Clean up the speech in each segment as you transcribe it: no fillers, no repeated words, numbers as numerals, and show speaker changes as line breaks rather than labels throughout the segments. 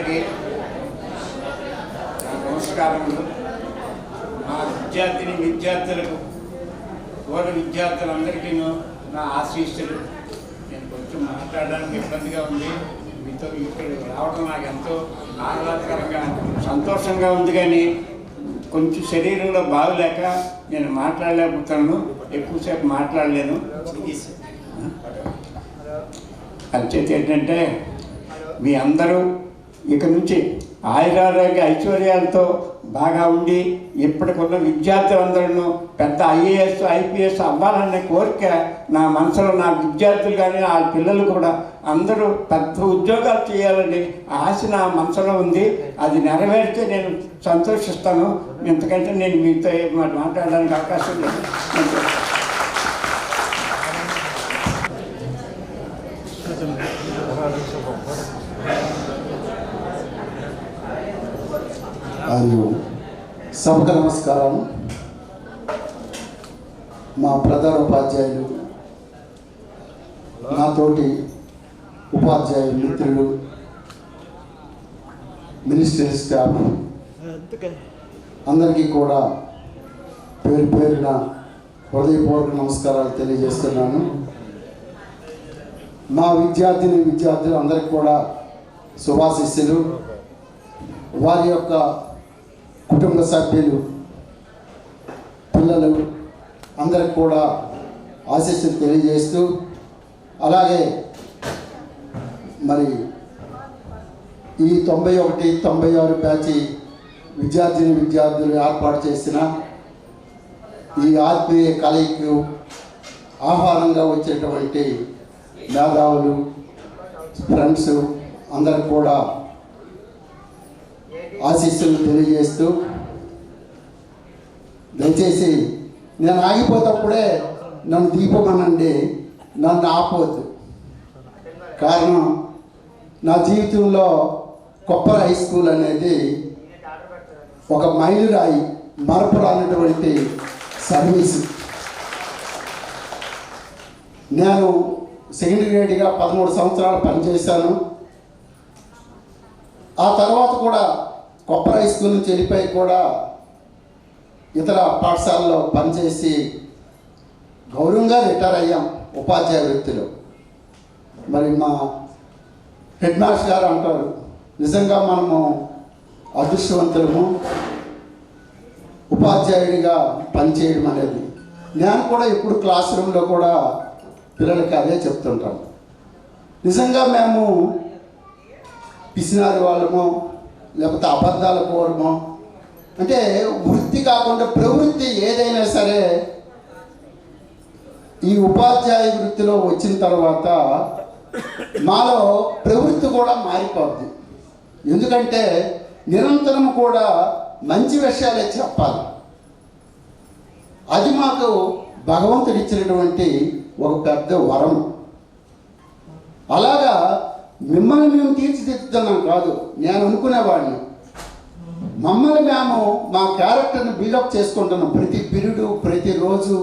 అందరికీ నమస్కారములు. నా విద్యార్థులకు పూర్వ విద్యార్థులందరికీ నా ఆశీస్సులు. నేను కొంచెం మాట్లాడడానికి ఇబ్బందిగా ఉంది, మీతో ఇక్కడ రావడం నాకు ఎంతో ఆహ్లాదకరంగా సంతోషంగా ఉంది. కానీ కొంచెం శరీరంలో బాగులేక నేను మాట్లాడలేకపోతున్నాను, ఎక్కువసేపు మాట్లాడలేను. అంచేత ఏంటంటే మీ అందరూ ఇక నుంచి ఆయురారోగ్య ఐశ్వర్యాలతో బాగా ఉండి ఇప్పటికున్న విద్యార్థులందరూ పెద్ద ఐఏఎస్ ఐపీఎస్ అవ్వాలనే కోరిక నా మనసులో, నా విద్యార్థులు కానీ ఆ పిల్లలు కూడా అందరూ పెద్ద ఉద్యోగాలు చేయాలని ఆశ నా మనసులో ఉంది. అది నెరవేరితే నేను సంతోషిస్తాను. ఎందుకంటే నేను మీతో మాట్లాడడానికి అవకాశం లేదు.
సభకు నమస్కారం. మా ప్రధాన ఉపాధ్యాయులు, నాతోటి ఉపాధ్యాయులు మిత్రులు, మినిస్ట్రీ స్టాఫ్ అందరికీ కూడా పేరు పేరున హృదయపూర్వక నమస్కారాలు తెలియజేస్తున్నాను. మా విద్యార్థులు అందరికీ కూడా శుభాశీస్సులు. వారి యొక్క కుటుంబ సభ్యులు, పిల్లలు అందరికి కూడా ఆశీస్సులు తెలియజేస్తూ, అలాగే మరి ఈ 91, 96 బ్యాచ్ విద్యార్థులు ఏర్పాటు చేసిన ఈ ఆత్మీయ కలయికకు ఆహ్వానంగా వచ్చేటువంటి మేధావులు, ఫ్రెండ్స్ అందరికి కూడా ఆశీస్సులు తెలియజేస్తూ, దయచేసి నేను ఆగిపోతప్పుడే నన్ను దీపమనండి, నన్ను ఆపవద్దు. కారణం, నా జీవితంలో కొప్పర హై స్కూల్ అనేది ఒక మైలురాయి, మరపురానటువంటి సర్వీసు. నేను సెకండరీ గ్రేడ్గా 13 సంవత్సరాలు పనిచేశాను. ఆ తర్వాత కూడా కొప్పర హై స్కూల్ నుంచి వెళ్ళిపోయి కూడా ఇతర పాఠశాలలో పనిచేసి గౌరవంగా రిటైర్ అయ్యాం ఉపాధ్యాయ వృత్తిలో. మరి మా హెడ్ మాస్టర్ గారు అంటారు, నిజంగా మనము అదృష్టవంతులము ఉపాధ్యాయుడిగా పనిచేయడం అనేది. నేను కూడా ఇప్పుడు క్లాస్ రూమ్లో కూడా పిల్లలకి అదే చెప్తుంటాను. నిజంగా మేము పిసినారి వాళ్ళమో లేకపోతే అబద్ధాల కోరమో, అంటే వృత్తి కాకుండా ప్రవృత్తి ఏదైనా సరే ఈ ఉపాధ్యాయ వృత్తిలో వచ్చిన తర్వాత మాలో ప్రవృత్తి కూడా మారిపోద్ది. ఎందుకంటే నిరంతరం కూడా మంచి విషయాలే చెప్పాలి. అది మాకు భగవంతుడు ఇచ్చినటువంటి ఒక పెద్ద వరం. అలాగా మిమ్మల్ని మేము తీర్చిదిద్దుతున్నాం కాదు, నేను అనుకునేవాడిని. మమ్మల్ని మేము మా క్యారెక్టర్ని బిల్డప్ చేసుకుంటున్నాం ప్రతి పీరియడు, ప్రతిరోజు,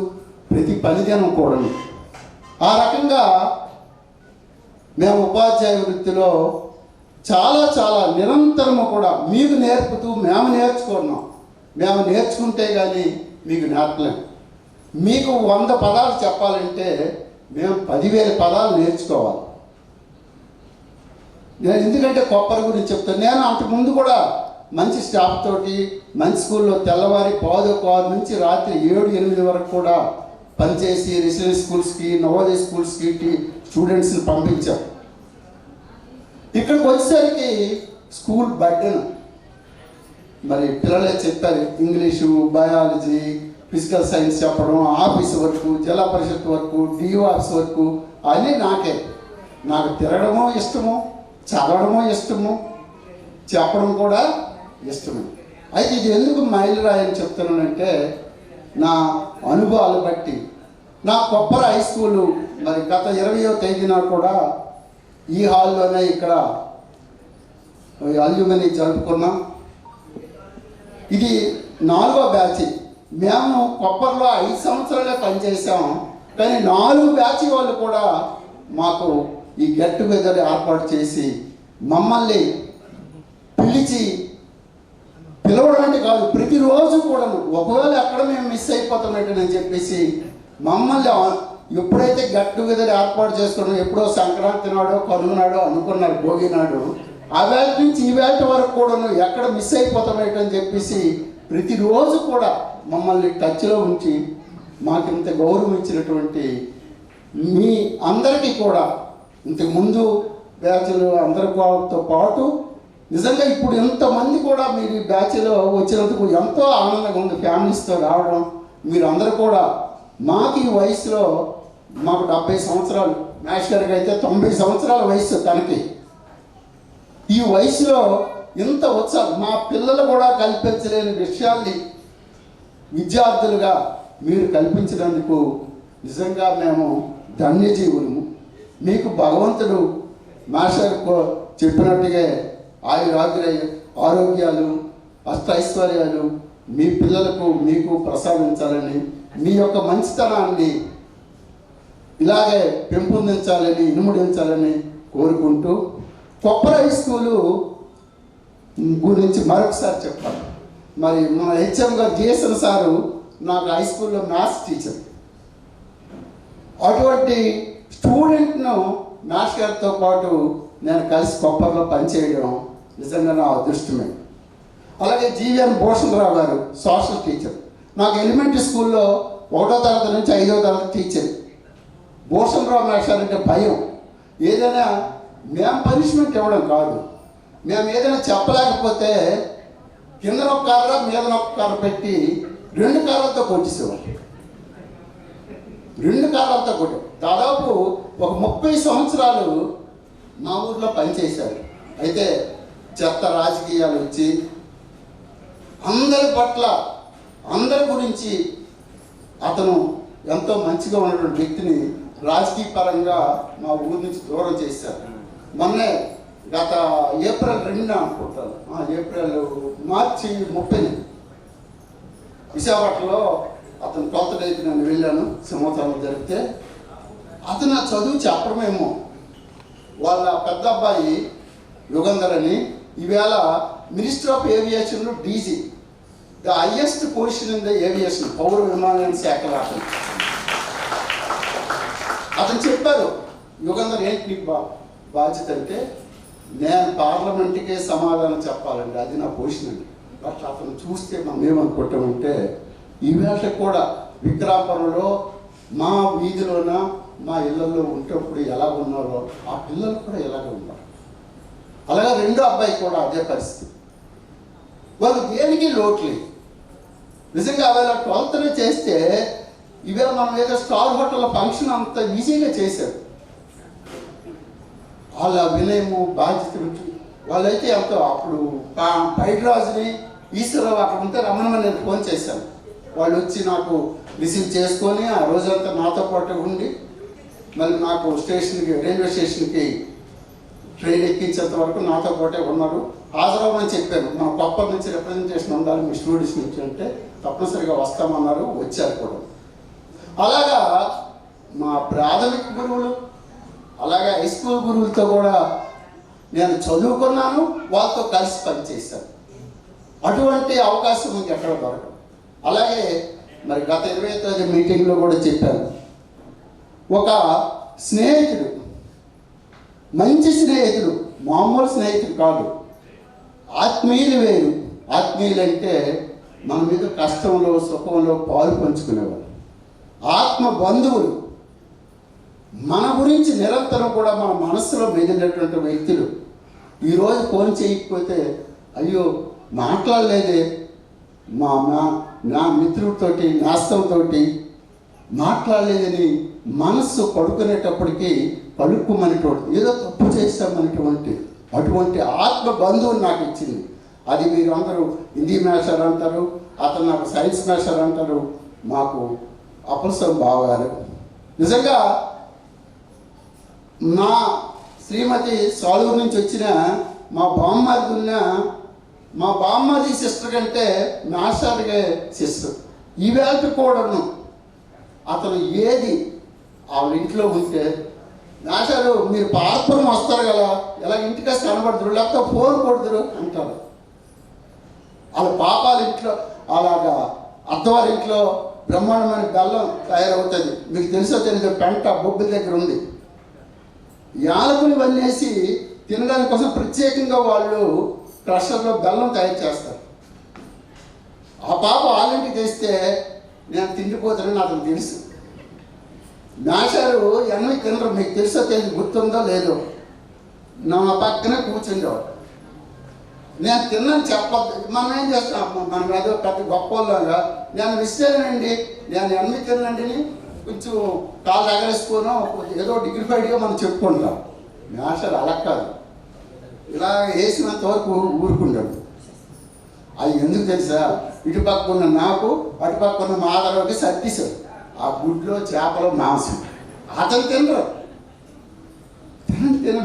ప్రతి పనిదినం కూడా. ఆ రకంగా మేము ఉపాధ్యాయ వృత్తిలో చాలా నిరంతరము కూడా మీకు నేర్పుతూ మేము నేర్చుకున్నాం. మేము నేర్చుకుంటే కానీ మీకు నేర్పలేము. మీకు 100 పదాలు చెప్పాలంటే మేము 10,000 పదాలు నేర్చుకోవాలి. నేను ఎందుకంటే కొప్పర గురించి చెప్తాను. నేను అంతకుముందు కూడా మంచి స్టాఫ్ తోటి మంచి స్కూల్లో తెల్లవారి 5:15 నుంచి రాత్రి 7-8 వరకు కూడా పనిచేసి రెసిడెన్షియల్ స్కూల్స్కి, నవోదయ స్కూల్స్కి స్టూడెంట్స్ని పంపించాం. ఇక్కడికి వచ్చేసరికి స్కూల్ బర్డెన్. మరి పిల్లలే చెప్పారు, ఇంగ్లీషు, బయాలజీ, ఫిజికల్ సైన్స్ చెప్పడం, ఆఫీస్ వర్క్, జిల్లా పరిషత్ వర్క్, డిఓ ఆఫీస్ వర్క్ అన్నీ నాకే. నాకు తిరగడమో ఇష్టము, చదవడమో ఇష్టము, చెప్పడం కూడా ఇష్టమే. అయితే ఇది ఎందుకు మైలురాయని చెప్తున్నానంటే, నా అనుభవాలు బట్టి నా కొప్పర హై స్కూలు మరి గత 20వ తేదీన కూడా ఈ హాల్లోనే ఇక్కడ అల్యూమిని జరుపుకున్నాం. ఇది 4వ బ్యాచ్. మేము కొప్పర్లో 5 సంవత్సరాలే పనిచేసాం. కానీ 4 బ్యాచ్ వాళ్ళు కూడా మాకు ఈ గెట్ టుగెదర్ ఏర్పాటు చేసి మమ్మల్ని పిలవడానికి కాదు, ప్రతిరోజు కూడాను ఒకవేళ ఎక్కడ మేము మిస్ అయిపోతామేటని చెప్పేసి మమ్మల్ని ఎప్పుడైతే గెట్ టుగెదర్ ఏర్పాటు చేసుకున్నాం, ఎప్పుడో సంక్రాంతి నాడో కనుమ నాడో అనుకున్నారు, భోగి నాడు, ఆ వేళ నుంచి ఈ వేళ వరకు కూడాను ఎక్కడ మిస్ అయిపోతామేటని చెప్పేసి ప్రతిరోజు కూడా మమ్మల్ని టచ్లో ఉంచి మాకు ఇంత గౌరవం ఇచ్చినటువంటి మీ అందరికీ కూడా, ఇంతకుముందు బ్యాచ్లు అందరితో పాటు నిజంగా ఇప్పుడు ఎంతమంది కూడా మీరు ఈ బ్యాచ్లో వచ్చినందుకు ఎంతో ఆనందంగా ఉంది. ఫ్యామిలీస్తో రావడం, మీరు అందరూ కూడా మాకు ఈ వయసులో, మాకు 70 సంవత్సరాలు, మేష్ గారికి అయితే 90 సంవత్సరాల వయసు తనకి, ఈ వయసులో ఇంత ఉత్సాహం మా పిల్లలు కూడా కల్పించలేని విషయాల్ని విద్యార్థులుగా మీరు కల్పించినందుకు నిజంగా మేము ధన్యజీవులము. మీకు భగవంతుడు మాస్టర్ చెప్పినట్టుగా ఆరోగ్యాలు అష్టైశ్వర్యాలు మీ పిల్లలకు మీకు ప్రసాదించాలని, మీ యొక్క మంచితనాన్ని ఇలాగే పెంపొందించాలని, ఇనుమడించాలని కోరుకుంటూ, కొప్పర హై స్కూలు గురించి మరొకసారి చెప్పాలి. మరి మన హెచ్ఎం గారు జేసన్ సారు నాకు హై స్కూల్లో మ్యాథ్స్ టీచర్. అటువంటి స్టూడెంట్ను మ్యాథ్స్ గారితో పాటు నేను కలిసి కొప్పర్లో పనిచేయడం నిజంగా నా అదృష్టమే. అలాగే జీవీఎన్ భూషణరావు గారు సోషల్ టీచర్. నాకు ఎలిమెంటరీ స్కూల్లో 1వ తరగతి నుంచి 5వ తరగతి టీచర్. భూషణరావు మాస్టర్ అంటే భయం. ఏదైనా మేము పనిష్మెంట్ ఇవ్వడం కాదు, మేము ఏదైనా చెప్పలేకపోతే కింద ఒక కర్ర మీద ఒక కర్ర పెట్టి 2 కర్రలతో కొట్టేసేవాడు. 2 కర్రలతో కొట్టాం. దాదాపు ఒక 30 సంవత్సరాలు మా ఊర్లో పనిచేశారు. అయితే చెత్త రాజకీయాలు వచ్చి అందరి పట్ల, అందరి గురించి అతను ఎంతో మంచిగా ఉన్నటువంటి వ్యక్తిని రాజకీయ పరంగా మా ఊరి నుంచి దూరం చేశారు. మొన్నే గత ఏప్రిల్ 2న అనుకుంటాను, మార్చి 30ని విశాఖపట్నంలో అతను 12th డేకి నేను వెళ్ళాను. సింహోత్సవం జరిగితే అతను ఆ చదువు చెప్పడమేమో, వాళ్ళ పెద్ద అబ్బాయి యుగంధర్ అని ఈవేళ minister of aviation DG, the highest position in the aviation, పౌర విమానయాన శాఖలో అతను చెప్పారు, యుగంధర్ ఏంటి నీకు బాధ్యత అంటే, నేను పార్లమెంట్కే సమాధానం చెప్పాలండి, అది నా పొజిషన్ అండి. బట్ అతను చూస్తే మనం ఏమనుకుంటామంటే, ఈవేళ కూడా విక్రాపురంలో మా వీధిలోన మా ఇళ్లలో ఉంటప్పుడు ఎలా ఉన్నారో ఆ పిల్లలు కూడా ఎలాగ ఉన్నారు. అలాగే 2వ అబ్బాయి కూడా అదే పరిస్థితి. వాళ్ళు దేనికి లోట్లేదు. నిజంగా అవేళ 12th చేస్తే ఇవేళ మనం ఏదో స్టార్ హోటల్లో ఫంక్షన్ అంత ఈజీగా చేశారు. వాళ్ళ వినయము, బాధ్యత వాళ్ళైతే ఎంతో. అప్పుడు పైడ్రాజుని ఈశ్వరరావు అక్కడ ఉంటే రమ్మనమని నేను ఫోన్ చేశాను. వాళ్ళు వచ్చి నాకు రిసీవ్ చేసుకొని ఆ రోజంతా నాతో పాటు ఉండి మళ్ళీ నాకు స్టేషన్కి, రైల్వే స్టేషన్కి ట్రైన్ ఎక్కించేంత వరకు నాతో పాటే ఉన్నారు. హాజరవ్వమని చెప్పాను, మన కొప్పర్ నుంచి రిప్రజెంటేషన్ ఉండాలి మీ స్టూడెంట్స్ నుంచి అంటే తప్పనిసరిగా వస్తామన్నారు, వచ్చారు కూడా. అలాగా మా ప్రాథమిక గురువులు, అలాగే హై స్కూల్ గురువులతో కూడా నేను చదువుకున్నాను, వాళ్ళతో కలిసి పనిచేశాను. అటువంటి అవకాశం ఇంకెక్కడ దొరకదు. అలాగే మరి గత 20వ తేదీ మీటింగ్లో కూడా చెప్పాను, ఒక స్నేహితుడు, మంచి స్నేహితుడు, మామూలు స్నేహితుడు కాదు, ఆత్మీయులు వేరు. ఆత్మీయులు అంటే మన మీద కష్టంలో సుఖంలో పాలు పంచుకునేవారు. ఆత్మ బంధువులు, మన గురించి నిరంతరం కూడా మన మనస్సులో మెదిలినటువంటి వ్యక్తులు. ఈరోజు ఫోన్ చేయకపోతే అయ్యో మాట్లాడలేదే, నా మిత్రుడితోటి, నేస్తంతో మాట్లాడలేదని మనస్సు పడుకునేటప్పటికీ పలుక్కుమనేటువంటి, ఏదో తప్పు చేస్తామనేటువంటి అటువంటి ఆత్మ బంధువుని నాకు ఇచ్చింది. అది మీరు అందరూ హిందీ మాస్టర్ అంటారు, అతను నాకు సైన్స్ మాస్టర్ అంటారు, మాకు అపల్సం బావగారు. నిజంగా నా శ్రీమతి సాలూరు నుంచి వచ్చిన మా బామ్మది ఉన్న, మా బామ్మది సిస్టర్ కంటే మాస్టర్గా సిస్టర్. ఈవేళ కూడాను అతను ఏది వాళ్ళ ఇంట్లో ఉంటే నాశారు మీరు పార్పురం వస్తారు కదా, ఇలా ఇంటికి వస్తే కనబడుతురు, లేకపోతే ఫోన్ కొడుతురు అంటారు. వాళ్ళ పాపాల ఇంట్లో అలాగా అత్తవారి ఇంట్లో బ్రహ్మాండమైన బెల్లం తయారవుతుంది. మీకు తెలుసో తెలియదు, పెంట బొబ్బిల దగ్గర ఉంది. యాలకులు వన్నేసి తినడానికి కోసం ప్రత్యేకంగా వాళ్ళు క్రషర్లో బెల్లం తయారు చేస్తారు. ఆ పాప వాళ్ళింటికి తెస్తే నేను తిండిపోతానని నాకు తెలుసు. నాశారు ఎన్నో తినరు, మీకు తెలుసో తెలియదు, గుర్తుందో లేదో. నా పక్కనే కూర్చుండేవాడు. నేను తిన్నాను చెప్పద్దు, మనం ఏం చేస్తాం, మనం ఏదో పెద్ద గొప్పలాగా నేను విసిరానండి, నేను ఎన్ని తినండి కొంచెం కాళ్ళు ఎగరేసుకోను, ఏదో డిగ్నిఫైడ్గా మనం చెప్పుకుంటాం. నాశారు అలా కాదు, ఇలా వేసినంత వరకు ఊరుకుంటాడు. అది ఎందుకు తెలుసా, ఇటుపక్క ఉన్న నాకు అటుపక్క ఉన్న మాధవకి సర్టిసాడు. ఆ గుడ్లో చేపలు మాంసం అతను తినరు. తిన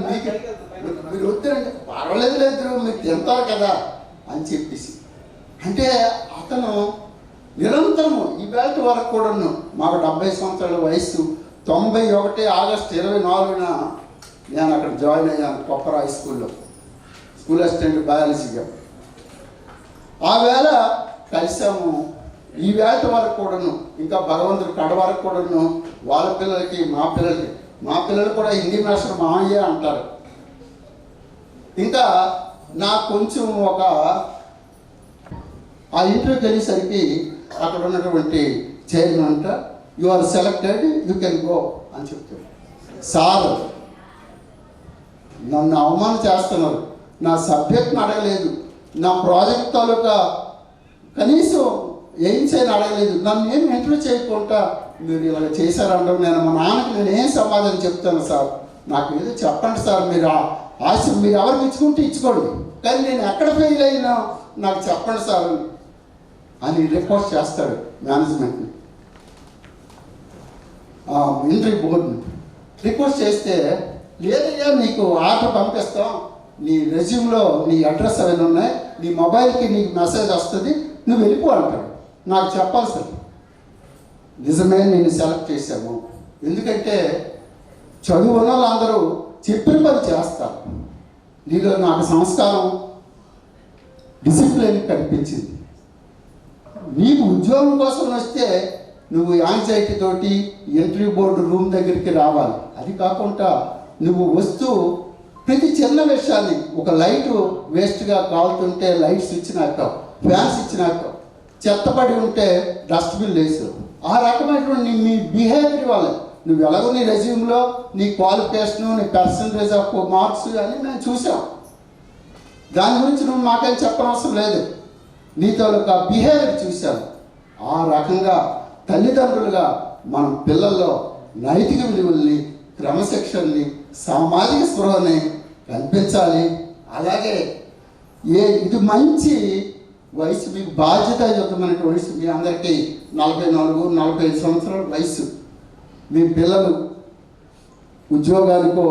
మీరు వద్దంటే పర్వాలేదు లేదు మీరు తింటారు కదా అని చెప్పేసి. అంటే అతను నిరంతరము ఈ వేళ వరకు కూడాను, మాకు 70 సంవత్సరాల వయసు, 91 ఆగస్టు 24న నేను అక్కడ జాయిన్ అయ్యాను కొప్పర హై స్కూల్లో, స్కూల్ అసిస్టెంట్ బయాలజీగా. ఆ వేళ కలిసాము. ఈ వేళ వరకు కూడాను, ఇంకా భగవంతుడి కడ వరకు కూడాను వాళ్ళ పిల్లలకి మా పిల్లలు కూడా హిందీ మాస్టర్ మామయ్య అంటారు. ఇంకా నాకు కొంచెం ఒక ఆ ఇంటర్వ్యూకి వెళ్ళేసరికి అక్కడ ఉన్నటువంటి చైర్మన్ అంట, you are selected, you can go అని చెప్తాడు. సార్ నన్ను అవమానం చేస్తున్నారు, నా సబ్జెక్ట్ని అడగలేదు, నా ప్రాజెక్ట్ తాలూకా కనీసం ఏం చేయని అడగలేదు, నన్ను ఏం ఇంటర్వ్యూ చేయకుండా మీరు ఇలాగ చేశారంటారు. నేను మా నాన్నకి నేను ఏం సమాధానం చెప్తాను సార్, నాకు ఏదో చెప్పండి సార్, మీరు ఆశ మీరు ఎవరికి ఇచ్చుకుంటే ఇచ్చుకోండి, కానీ నేను ఎక్కడ ఫెయిల్ అయినా నాకు చెప్పండి సార్ అని రిక్వెస్ట్ చేస్తాడు మేనేజ్మెంట్ని, ఇంటర్వ్యూ బోర్డుని. రిక్వెస్ట్ చేస్తే లేదయ్యా నీకు ఆర్డర్ పంపిస్తాం, నీ రెజ్యూమ్లో నీ అడ్రస్ అవన్నీ ఉన్నాయి, నీ మొబైల్కి నీకు మెసేజ్ వస్తుంది, నువ్వు వెళ్ళిపో అంటాడు. నాకు చెప్పాలి సార్, నిజమే నేను సెలెక్ట్ చేశాము, ఎందుకంటే చదువు ఉన్న వాళ్ళందరూ చెప్పిన పని చేస్తారు. నీలో నాకు సంస్కారం డిసిప్లిన్ కనిపించింది. నీకు ఉద్యోగం కోసం వస్తే నువ్వు యాంగ్జైటీ తోటి ఇంటర్వ్యూ బోర్డు రూమ్ దగ్గరికి రావాలి. అది కాకుండా నువ్వు వస్తూ ప్రతి చిన్న విషయాన్ని, ఒక లైటు వేస్ట్గా కాలుతుంటే లైట్ స్విచ్ నాకావు, ఫ్యాన్ స్విచ్ నాకావు, చెత్తపడి ఉంటే డస్ట్బిన్ వేసావు. ఆ రకమైనటువంటి మీ బిహేవియర్ వల్ల నువ్వు ఎలాగో నీ రెజ్యూమ్లో నీ క్వాలిఫికేషను, నీ పర్సంటేజ్ ఆఫ్ మార్క్స్ అని మేము చూసాం. దాని గురించి నువ్వు మాకేం చెప్పనవసరం లేదు, నీతో ఒక బిహేవియర్ చూశాను. ఆ రకంగా తల్లిదండ్రులుగా మనం పిల్లల్లో నైతిక విలువల్ని, క్రమశిక్షణని, సామాజిక స్పృహని కల్పించాలి. అలాగే ఇది మంచి వయసు, మీకు బాధ్యతాయుతమైన వయసు. మీ అందరికీ 44-45 సంవత్సరాల వయసు. మీ పిల్లలు ఉద్యోగానికో,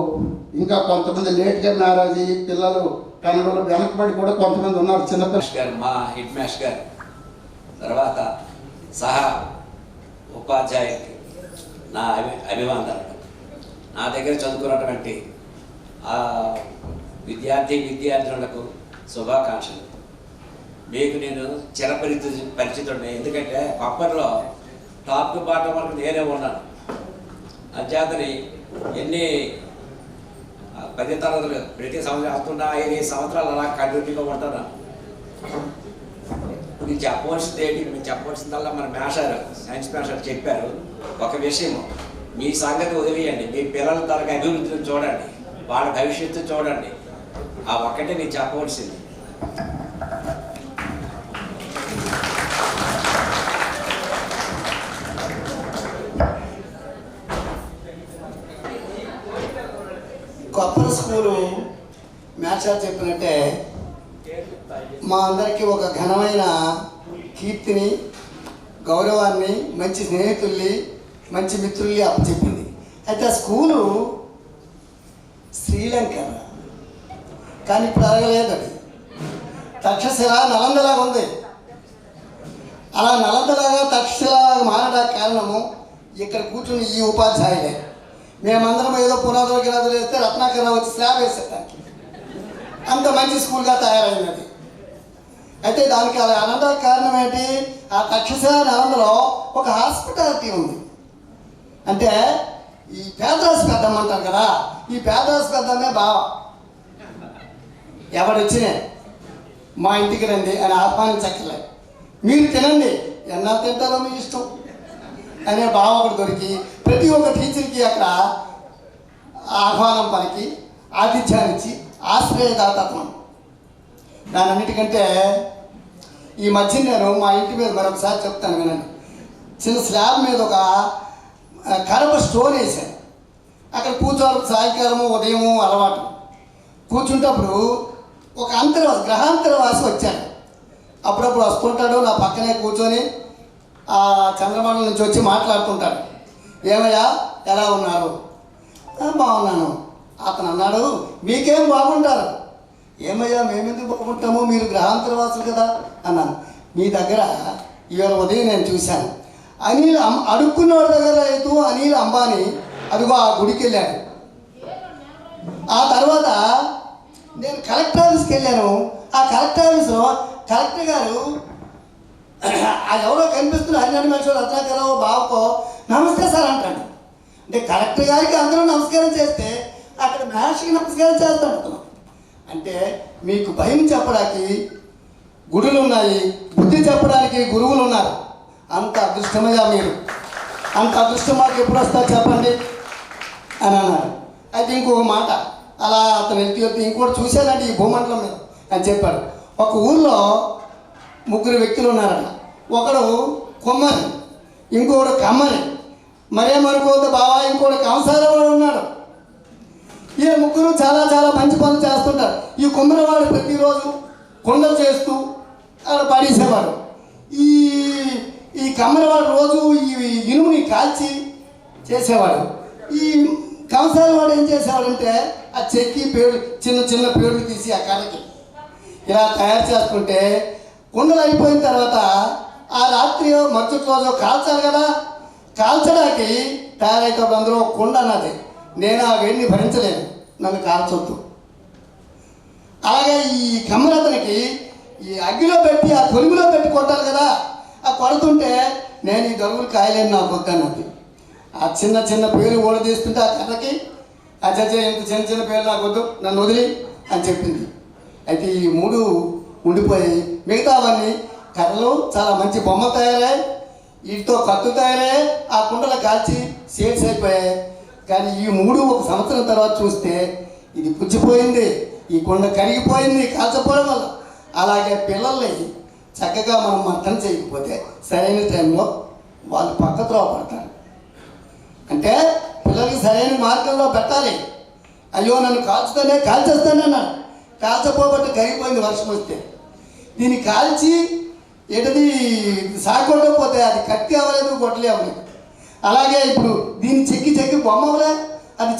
ఇంకా కొంతమంది లేట్గా మ్యారేజ్ అయ్యి పిల్లలు కన్నడలో వెనకబడి కూడా కొంతమంది ఉన్నారు చిన్నపిల్లలు.
మా హెడ్ మాస్టర్ గారు, తర్వాత సహా ఉపాధ్యాయులకి నా అభివందనలు. నా దగ్గర చదువుకున్నటువంటి విద్యార్థులకు శుభాకాంక్షలు. మీకు నేను పరిచితుడిని, ఎందుకంటే కొప్పర్లో టాప్ టు బాటం వరకు నేనే ఉన్నాను. అంచేతని ఎన్ని 10 తరగతులు ప్రతి సంవత్సరం వస్తున్నా 5 సంవత్సరాలు అలా కంటిన్యూగా ఉంటాను. మీకు చెప్పవలసింది ఏంటి, మీకు చెప్పవలసిందల్లా మన మేషారు, సైన్స్ మేషారు చెప్పారు. ఒక విషయం, మీ సంగతి వదిలేయండి, మీ పిల్లల తరగతి అభివృద్ధిని చూడండి, వాళ్ళ భవిష్యత్తు చూడండి. ఆ ఒక్కటే నేను చెప్పవలసింది.
కొప్పర స్కూలు మేషారు చెప్పినట్టే మా అందరికీ ఒక ఘనమైన కీర్తిని, గౌరవాన్ని, మంచి స్నేహితుల్ని, మంచి మిత్రుల్ని అప్పచెప్పింది. అయితే ఆ స్కూలు శ్రీలంక, కానీ ఇప్పుడు అడగలేదు. అది తక్షశిల నలందలాగా ఉంది. అలా నలందలాగా తక్షశిల మారడానికి కారణము ఇక్కడ కూర్చుని ఈ ఉపాధ్యాయులే. మేమందరం ఏదో పునాదులు గినాదులు వేస్తే రత్నాకర్ వచ్చి స్లాబ్ వేసేదానికి అంత మంచి స్కూల్గా తయారైనది. అయితే దానికి అలా అనడానికి కారణం ఏంటి? ఆ తక్షశిల నలందలో ఒక హాస్పిటాలిటీ ఉంది. అంటే ఈ పేదరాశి పెద్దమ్మ అంటారు కదా, ఈ పేదరాశి పెద్దమ్మే బావ. ఎవడొచ్చినా మా ఇంటికి రండి అని ఆహ్వానించక్కర్లే, మీరు తినండి ఎన్నాళ్ళు తింటారో మీ ఇష్టం అనే బావ ఒకటి దొరికి ప్రతి ఒక్క టీచర్కి అక్కడ ఆహ్వానం పలికి ఆతిథ్యాన్నిచ్చి ఆశ్రయదాతత్వం. దాని అన్నిటికంటే ఈ మధ్య నేను మా ఇంటి మీద మరొకసారి చెప్తాను వినండి. చిన్న స్లాబ్ మీద ఒక కరప స్టోన్ వేసాను. అక్కడ కూర్చోవడం సాయంకాలము ఉదయము అలవాటు. కూర్చుంటప్పుడు ఒక గ్రహాంతరవాసి వచ్చాడు. అప్పుడప్పుడు వస్తుంటాడు, నా పక్కనే కూర్చొని ఆ చంద్రమండలం నుంచి వచ్చి మాట్లాడుతుంటాడు. ఏమయ్యా ఎలా ఉన్నారు? బాగున్నాను. అతను అన్నాడు, మీకేం బాగుంటారు? ఏమయ్యా మేమెందుకు బాగుంటాము, మీరు గ్రహాంతరవాసులు కదా అన్నాను. మీ దగ్గర ఇవాళ ఉదయం నేను చూశాను, అడుక్కున్న వాళ్ళ దగ్గర రైతు అనిల్ అంబానీ అదిగో ఆ గుడికి వెళ్ళాడు. ఆ తర్వాత నేను కలెక్టర్ ఆఫీస్కి వెళ్ళాను. ఆ కలెక్టర్ ఆఫీస్లో కలెక్టర్ గారు ఎవరో కనిపిస్తున్న హరినారాయణ మనిషి రత్నాకరావు బావకో నమస్తే సార్ అంటాడు. అంటే కలెక్టర్ గారికి అందరూ నమస్కారం చేస్తే అక్కడ మహర్షికి నమస్కారం చేస్తాడు. అంటే మీకు భయం చెప్పడానికి గుడులు ఉన్నాయి, బుద్ధి చెప్పడానికి గురువులు ఉన్నారు. అంత అదృష్టమయ్యా మీరు, అంత అదృష్టం మాకు ఎప్పుడు వస్తా చెప్పండి అని అన్నారు. అయితే ఇంకొక మాట అలా అతను వెళ్తూ ఇంకోటి చూశానండి ఈ భూమండలం మీద అని చెప్పాడు. ఒక ఊళ్ళో 3 వ్యక్తులు ఉన్నారట. ఒకడు కొమ్మని, ఇంకొకడు కమ్మని, మరేమనుకోవద్దు బావా ఇంకోటి కంసాల వాడు ఉన్నాడు. ఈ 3 చాలా చాలా మంచి పనులు చేస్తుంటారు. ఈ కుమ్మరివాడు ప్రతిరోజు కొండలు చేస్తూ అక్కడ పడేసేవాడు. ఈ కమ్మరివాడు రోజు ఈ ఇనుముని కాల్చి చేసేవాడు. ఈ కంసాల వాడు ఏం చేసేవాడంటే ఆ చెక్కి పేరు చిన్న చిన్న పేర్లు తీసి ఆ కర్రకి ఇలా తయారు చేసుకుంటే కుండలు అయిపోయిన తర్వాత ఆ రాత్రి మరుసటి రోజు కాల్చాలి కదా, కాల్చడానికి తయారైతే అందులో కుండ అన్నది. నేను ఆ వేడిని భరించలేను, నన్ను కాల్చొద్దు. అలాగే ఈ కమ్మరతనికి ఈ అగ్గిలో పెట్టి ఆ కొలుగులో పెట్టి కొట్టాలి కదా, ఆ కొడుతుంటే నేను ఈ దొరుకులు కాయలేను, నాకు వద్దన్నది. ఆ చిన్న చిన్న పేరు ఓడదీస్తుంటే ఆ కర్రకి ఆ జడ్జి ఇంత చిన్న చిన్న పేరు నాకు వద్దు, నన్ను వదిలి అని చెప్పింది. అయితే ఈ 3 ఉండిపోయి మిగతావన్నీ కర్రలు చాలా మంచి బొమ్మ తయారయ్యాయి, వీటితో కత్తు తయారయ్యాయి, ఆ కుండలు కాల్చి సేల్స్ అయిపోయాయి. కానీ ఈ 3 1 సంవత్సరం తర్వాత చూస్తే ఇది పుచ్చిపోయింది, ఈ కుండ కరిగిపోయింది కాల్చపోవడం వల్ల. అలాగే పిల్లల్ని చక్కగా మనం మర్దన చేయకపోతే సరైన టైంలో వాళ్ళు పక్కత్రోవ పడతారు. అంటే పిల్లలకి సరైన మార్గంలో పెట్టాలి. అయ్యో నన్ను కాల్చేస్తానన్నాడు, కాల్చపోబట్టి కరిగిపోయింది వర్షం వస్తే. దీన్ని కాల్చి ఏంటది సాగొట్టకపోతే అది కత్తి అవ్వలేదు, గొడ్డలే అవ్వలేదు. అలాగే ఇప్పుడు దీన్ని చెక్కి బొమ్మ అవ్వలే, అది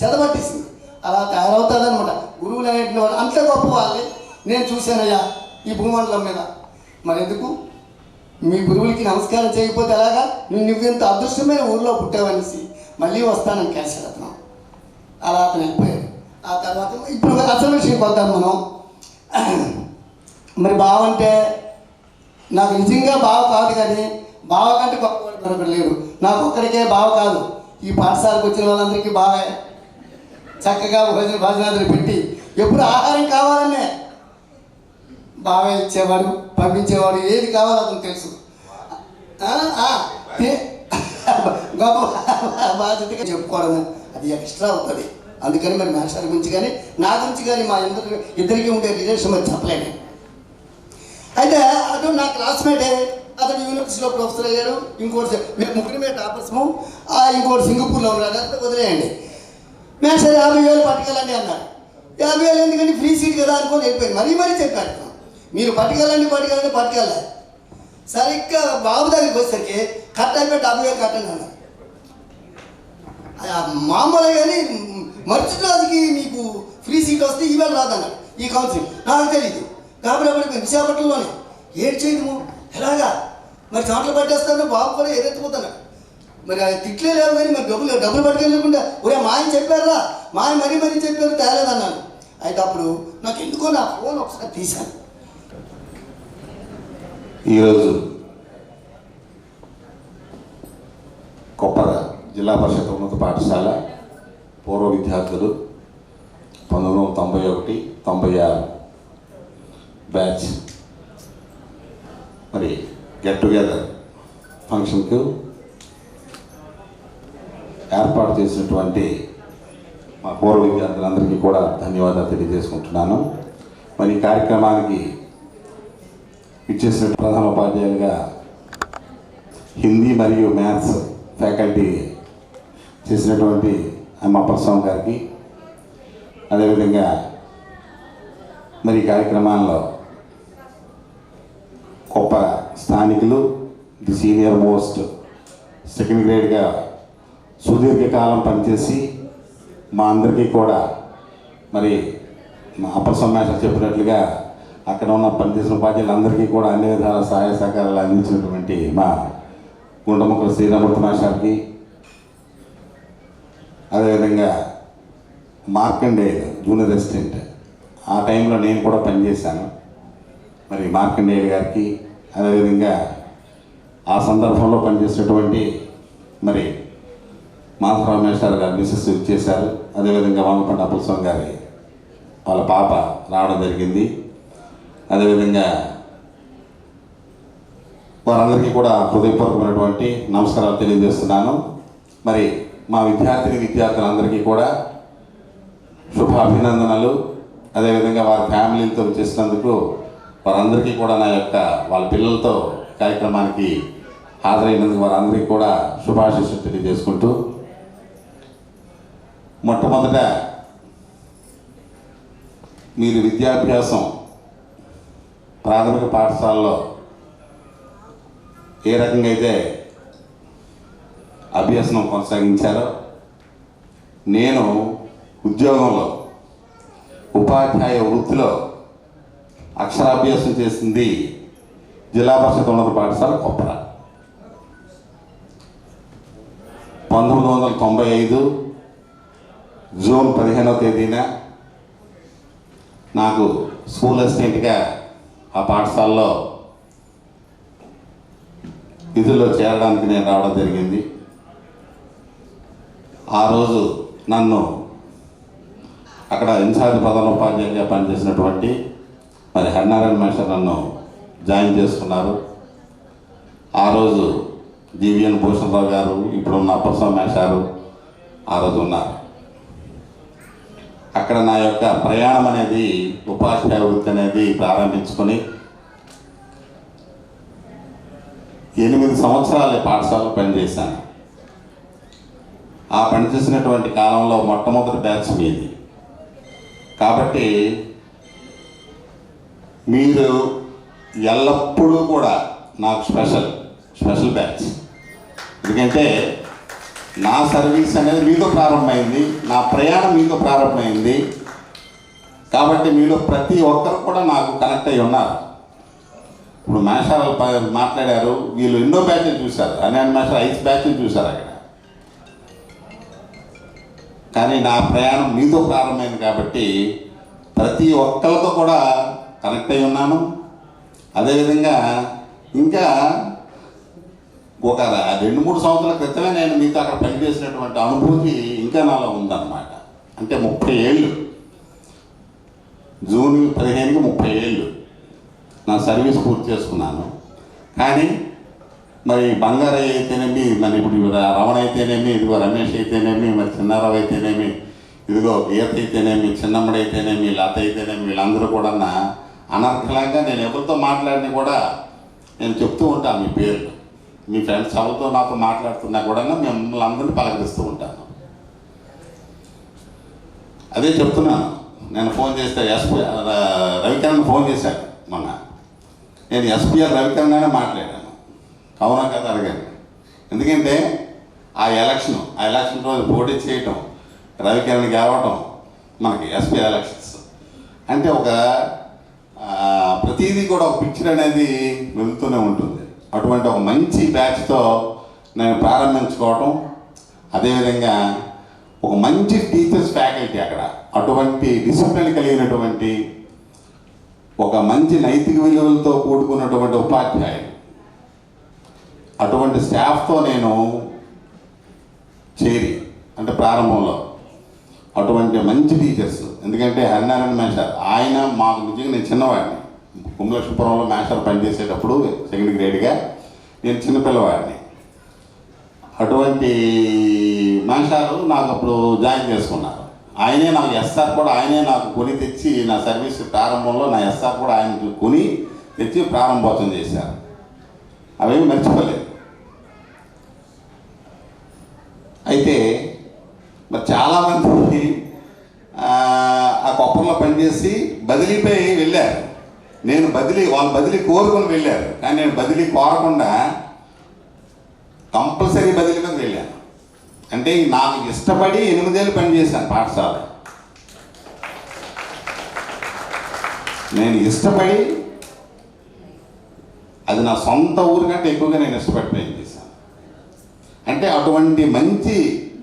చెదపట్టేసింది. అలా తయారవుతుంది అనమాట. గురువులు అనేటువంటి వాళ్ళు అంత గొప్ప వాళ్ళని నేను చూశానయ్యా ఈ భూమండలం మీద. మరి ఎందుకు మీ గురువులకి నమస్కారం చేయకపోతే ఎలాగా? నువ్వెంత అదృష్టమైన ఊళ్ళో పుట్టావనేసి మళ్ళీ వస్తానని కేశరత్నం. అలా అతను వెళ్ళిపోయాడు. ఆ తర్వాత ఇప్పుడు అసలు విషయం వద్దాం మనం. మరి బావ అంటే నాకు నిజంగా బావ కాదు, కానీ బావ కంటే గొప్పవాడు మరొకరు లేరు. నాకు ఒక్కడికే బావ కాదు, ఈ పాఠశాలకు వచ్చిన వాళ్ళందరికీ బావే. చక్కగా భోజనాదులు పెట్టి ఎప్పుడు ఆహారం కావాలనే బావే ఇచ్చేవాడు, పంపించేవాడు. ఏది కావాలో అతను తెలుసు. గొప్ప బాధ్యతగా చెప్పుకోవడము అది ఎక్స్ట్రా అవుతుంది. అందుకని మరి మాస్టర్ గురించి కానీ నా గురించి కానీ మా ఇద్దరికి ఉండే రిలేషన్ మరి చెప్పలేను. అయితే అటు నా క్లాస్మేటే, అతను యూనివర్సిటీలో ప్రొఫెసర్ అయ్యాడు. ఇంకోటి మేము 3 టాపర్స్ము. ఇంకోటి సింగపూర్లో ఉన్నాడు. అంతా వదిలేయండి. మాస్టర్ 50,000 పట్టుకెళ్ళండి అన్నారు. 50,000 ఎందుకంటే ఫ్రీ సీట్ కదా అనుకొని వెళ్ళిపోయింది. మరీ చెప్పాడు, మీరు పట్టుకెళ్ళాలి. సరిగ్గా బాబు దగ్గరికి వచ్చేసరికి కట్ అయిపోయి 70,000 కట్టండి అన్నారు. మామూలుగా కానీ మరుసటి రోజుకి మీకు ఫ్రీ సీట్ వస్తే ఈవేళ రాదన్నాడు ఈ కౌన్సిల్. నాకు తెలియదు కాబట్టి విశాఖపట్నంలోనే ఏడు చేయడము ఎలాగా మరి చోట్ల పట్టేస్తాను. బాబు కూడా ఎదురెత్తిపోతున్నాడు. మరి ఆ తిట్లే లేవు కానీ మరి డబ్బులు పట్టుకెళ్ళకుండా ఒరే మా ఆయన చెప్పారా, మా ఆయన మరీ చెప్పారు తేలేదన్నాను. అయితే అప్పుడు నాకు ఎందుకో నా ఫోన్ ఒకసారి తీశాను.
ఈరోజు కొప్పర జిల్లా పరిషత్ ఉన్నత పాఠశాల పూర్వ విద్యార్థులు 1991-96 బ్యాచ్ మరి గెట్ టుగెదర్ ఫంక్షన్కు ఏర్పాటు చేసినటువంటి మా పూర్వ విద్యార్థులందరికీ కూడా ధన్యవాదాలు తెలియజేసుకుంటున్నాను. మరి ఈ కార్యక్రమానికి ఇచ్చేసిన ప్రధాన ఉపాధ్యాయులుగా హిందీ మరియు మ్యాథ్స్ ఫ్యాకల్టీ చేసినటువంటి అమ్మపరస్వామి గారికి, అదేవిధంగా మరి ఈ కార్యక్రమాల్లో గొప్ప స్థానికులు ది సీనియర్ మోస్ట్ సెకండ్ గ్రేడ్గా సుదీర్ఘకాలం పనిచేసి మా అందరికీ కూడా మరి మా అప్పస్వామి చెప్పినట్లుగా అక్కడ ఉన్న పనిచేసిన ఉపాధ్యాయులందరికీ కూడా అన్ని విధాల సహాయ సహకారాలు అందించినటువంటి మా గుండముక్కల శ్రీరామూర్తి మాస్టర్కి, అదేవిధంగా మార్కండేయులు జూనియర్ అసిస్టెంట్ ఆ టైంలో నేను కూడా పనిచేశాను. మరి మార్కండేయులు గారికి, అదేవిధంగా ఆ సందర్భంలో పనిచేసినటువంటి మరి మాధవరావు మేస్టర్ గారు మిస్సెస్ ఇచ్చేశారు. అదేవిధంగా వామపండి అప్పస్వామి గారి వాళ్ళ పాప రావడం జరిగింది. అదేవిధంగా వారందరికీ కూడా హృదయపూర్వకమైనటువంటి నమస్కారాలు తెలియజేస్తున్నాను. మరి మా విద్యార్థులందరికీ కూడా శుభాభినందనలు. అదేవిధంగా వారి ఫ్యామిలీలతో చేసినందుకు వారందరికీ కూడా నా యొక్క వాళ్ళ పిల్లలతో కార్యక్రమానికి హాజరైనందుకు వారందరికీ కూడా శుభాశీస్సులు తెలియజేసుకుంటూ, మొట్టమొదట మీరు విద్యాభ్యాసం ప్రాథమిక పాఠశాలలో ఏ రకంగా అయితే అభ్యసనం కొనసాగించారో, నేను ఉద్యోగంలో ఉపాధ్యాయ వృత్తిలో అక్షరాభ్యాసం చేసింది జిల్లా పరిషత్ ఉన్నత పాఠశాల కొప్పర. 1995 జూన్ 15వ తేదీన నాకు స్కూల్ అసిస్టెంట్గా ఆ పాఠశాలలో విధుల్లో చేరడానికి నేను రావడం జరిగింది. ఆ రోజు నన్ను అక్కడ ఇన్ఛార్జ్ ప్రధాన ఉపాధ్యాయులుగా పనిచేసినటువంటి మరి హరినారాయణ మాస్టర్ నన్ను జాయిన్ చేసుకున్నారు. ఆ రోజు జీవీఎన్ భూషణరావు గారు, ఇప్పుడున్న అప్పస్వామి మాస్టారు ఆ రోజు ఉన్నారు. అక్కడ నా యొక్క ప్రయాణం అనేది ఉపాధ్యాయ వృత్తి అనేది ప్రారంభించుకొని 8 సంవత్సరాలు పాఠశాలలో పనిచేశాను. ఆ పనిచేసినటువంటి కాలంలో మొట్టమొదటి బ్యాచ్ మీది. కాబట్టి మీరు ఎల్లప్పుడూ కూడా నాకు స్పెషల్ బ్యాచ్. ఎందుకంటే నా సర్వీస్ అనేది మీతో ప్రారంభమైంది, నా ప్రయాణం మీతో ప్రారంభమైంది. కాబట్టి మీలో ప్రతి ఒక్కరు కూడా నాకు కనెక్ట్ అయి ఉన్నారు. ఇప్పుడు మాస్టర్ మాట్లాడారు, వీళ్ళు ఎన్నో బ్యాచ్లు చూశారు, అన్యాన్ మాస్టర్ 5 బ్యాచ్లు చూశారు అక్కడ. కానీ నా ప్రయాణం మీతో ప్రారంభమైంది కాబట్టి ప్రతి ఒక్కరితో కూడా కనెక్ట్ అయి ఉన్నాను. అదేవిధంగా ఇంకా ఒక 2-3 సంవత్సరాల క్రితమే నేను మీతో అక్కడ పనిచేసినటువంటి అనుభూతి ఇంకా నాలో ఉందన్నమాట. అంటే 30 ఏళ్ళు, జూన్ 15కి 30 ఏళ్ళు నా సర్వీస్ పూర్తి చేసుకున్నాను. కానీ మరి బంగారయ్య అయితేనేమి, మరి ఇప్పుడు రమణ అయితేనేమి, ఇదిగో రమేష్ అయితేనేమి, మరి చిన్నారావు అయితేనేమి, ఇదిగో గీత అయితేనేమి, చిన్నమ్మడి అయితేనేమి, లత అయితేనేమి, వీళ్ళందరూ కూడా అనర్హంగా నేను ఎవరితో మాట్లాడినా కూడా నేను చెప్తూ ఉంటాను మీ పేర్లు. మీ ఫ్రెండ్స్ ఎవరితో నాతో మాట్లాడుతున్నా కూడా మిమ్మల్ని అందరినీ పలకరిస్తూ ఉంటాను. అదే చెప్తున్నాను. నేను ఫోన్ చేస్తే రవికిరణ్ ఫోన్ చేశాను మొన్న. నేను ఎస్పీఆర్ రవికిరణ్ మాట్లాడాను. అవునా కదా అడిగాను. ఎందుకంటే ఆ ఎలక్షన్ రోజు పోటీ చేయటం, రవికిరణ్ గెలవటం, మనకి ఎస్పీ ఎలక్షన్స్ అంటే ఒక ప్రతిదీ కూడా ఒక పిక్చర్ అనేది వెళ్తూనే ఉంటుంది. అటువంటి ఒక మంచి బ్యాచ్తో నేను ప్రారంభించుకోవటం, అదేవిధంగా ఒక మంచి టీచర్స్ ఫ్యాకల్టీ అక్కడ, అటువంటి డిసిప్లిన్ కలిగినటువంటి ఒక మంచి నైతిక విలువలతో కూడుకున్నటువంటి ఉపాధ్యాయులు, అటువంటి స్టాఫ్తో నేను చేరి అంటే ప్రారంభంలో అటువంటి మంచి టీచర్స్, ఎందుకంటే హరినారాయణ మేషార్ ఆయన మాకు నిజంగా నేను చిన్నవాడిని, కుమలక్ష్మీపురంలో మేషార్ పనిచేసేటప్పుడు సెకండ్ గ్రేడ్గా నేను చిన్నపిల్లవాడిని. అటువంటి మేషారు నాకు అప్పుడు జాయిన్ చేసుకున్నారు. ఆయనే నాకు ఎస్ఆర్ కూడా ఆయనే నాకు కొని తెచ్చి నా సర్వీస్ ప్రారంభంలో నా ఎస్ఆర్ కూడా ఆయన కొని తెచ్చి ప్రారంభోత్సవం చేశారు. అవేమి మర్చిపోలేదు. అయితే మరి చాలామంది ఆ కొప్పంలో పనిచేసి బదిలీపై వెళ్ళారు. నేను వాళ్ళు బదిలీ కోరుకొని వెళ్ళారు, కానీ నేను బదిలీ కోరకుండా కంపల్సరీ బదిలీ మీద వెళ్ళాను. అంటే నాకు ఇష్టపడి 8 ఏళ్ళు పనిచేశాను పాఠశాల. నేను ఇష్టపడి, అది నా సొంత ఊరి కంటే ఎక్కువగా నేను ఇష్టపడి పనిచేశాను. అంటే అటువంటి మంచి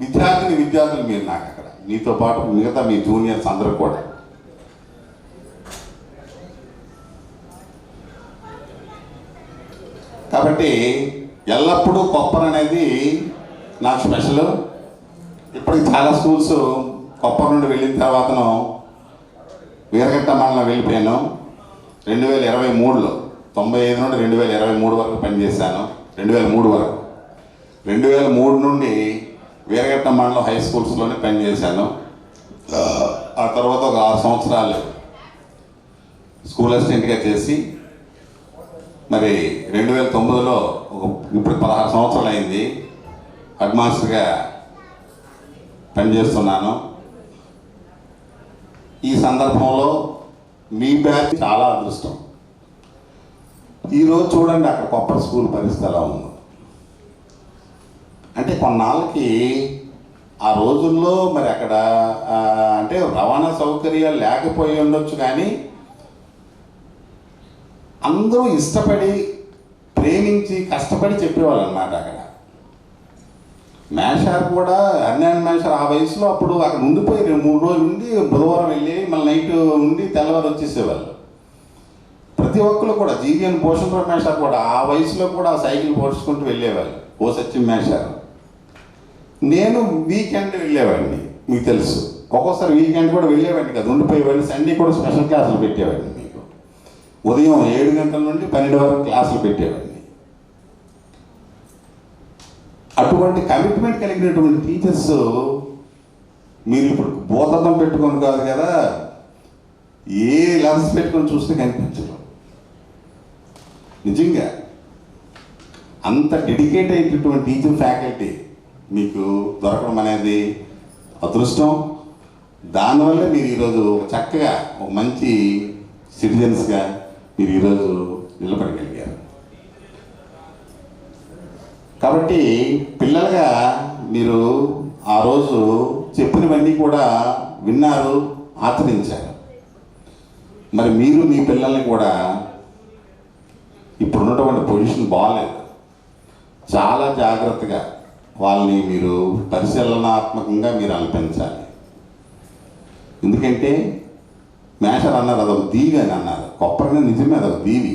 విద్యార్థులు మీరు నాకు అక్కడ, మీతో పాటు మిగతా మీ జూనియర్స్ అందరూ కూడా. కాబట్టి ఎల్లప్పుడూ కొప్పర్ అనేది నాకు స్పెషల్. ఇప్పటికి చాలా స్కూల్స్ కొప్పర్ నుండి వెళ్ళిన తర్వాతను వీరఘట్ట మండలం వెళ్ళిపోయాను. 2023లో 95 నుండి 2023 వరకు పనిచేశాను. 2003 వరకు 2003 నుండి వీరఘట్ట మండలం హై స్కూల్స్లోనే పనిచేశాను. ఆ తర్వాత ఒక 6 సంవత్సరాలు స్కూల్ అసిస్టెంట్గా చేసి మరి 2009లో ఇప్పుడు 16 సంవత్సరాలు అయింది హెడ్ మాస్టర్గా పనిచేస్తున్నాను. ఈ సందర్భంలో మీ బ్యాచ్ చాలా అదృష్టం. ఈరోజు చూడండి అక్కడ కొప్పర్ స్కూల్ పరిస్థితి ఎలా ఉంది. అంటే కొన్నాళ్ళకి ఆ రోజుల్లో మరి అక్కడ అంటే రవాణా సౌకర్యాలు లేకపోయి ఉండొచ్చు, కానీ అందరూ ఇష్టపడి ప్రేమించి కష్టపడి చెప్పేవాళ్ళు అన్నమాట. అక్కడ మేషార్ కూడా హరినారాయణ మేషార్ ఆ వయసులో అప్పుడు అక్కడ ఉండిపోయి 3 రోజులు ఉండి బుధవారం వెళ్ళి మళ్ళీ నైట్ ఉండి తెల్లవారు వచ్చేసేవాళ్ళు. ప్రతి ఒక్కరు కూడా జీవిఎన్ భూషణరావు మేషార్ కూడా ఆ వయసులో కూడా సైకిల్ పోడ్చుకుంటూ వెళ్ళేవాళ్ళు. ఓ సత్యం మేషార్. నేను వీకెండ్ వెళ్ళేవాడిని, మీకు తెలుసు. ఒక్కోసారి వీకెండ్ కూడా వెళ్ళేవాడిని కదా, ఉండిపోయేవాడిని. సండే కూడా స్పెషల్ క్లాసులు పెట్టేవాడిని. మీకు ఉదయం 7 గంటల నుండి 12 వరకు క్లాసులు పెట్టేవాడిని. అటువంటి కమిట్మెంట్ కలిగినటువంటి టీచర్స్ మీరు ఇప్పుడు భూతద్దం పెట్టుకొని కాదు కదా, ఏ లెన్స్ పెట్టుకొని చూస్తే కనిపించరు. నిజంగా అంత డెడికేట్ అయినటువంటి టీచర్ ఫ్యాకల్టీ మీకు దొరకడం అనేది అదృష్టం. దానివల్ల మీరు ఈరోజు చక్కగా ఒక మంచి సిటిజన్స్గా మీరు ఈరోజు నిలబడగలిగారు. కాబట్టి పిల్లలుగా మీరు ఆ రోజు చెప్పినవన్నీ కూడా విన్నారు, ఆచరించారు. మరి మీరు మీ పిల్లల్ని కూడా ఇప్పుడున్నటువంటి పొజిషన్ బాగాలేదు, చాలా జాగ్రత్తగా వాళ్ళని మీరు పరిశీలనాత్మకంగా మీరు అనిపించాలి. ఎందుకంటే మేషర్ అన్నారు అదొక దీవి అని అన్నారు. కొప్పరనే నిజమే, అదొక దీవి.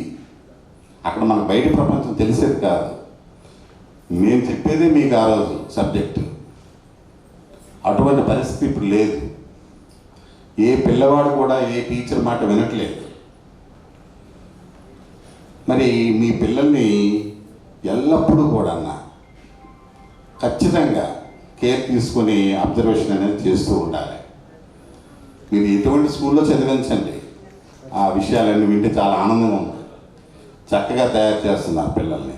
అక్కడ మనకు బయట ప్రపంచం తెలిసేది కాదు. మేము చెప్పేదే మీకు ఆ రోజు సబ్జెక్టు. అటువంటి పరిస్థితి ఇప్పుడు లేదు. ఏ పిల్లవాడు కూడా ఏ టీచర్ మాట వినట్లేదు. మరి మీ పిల్లల్ని ఎల్లప్పుడూ కూడా ఖచ్చితంగా కేర్ తీసుకొని అబ్జర్వేషన్ అనేది చేస్తూ ఉండాలి. మీరు ఎటువంటి స్కూల్లో చదివించండి, ఆ విషయాలన్నీ వింటే చాలా ఆనందంగా ఉంది. చక్కగా తయారు చేస్తున్నారు పిల్లల్ని.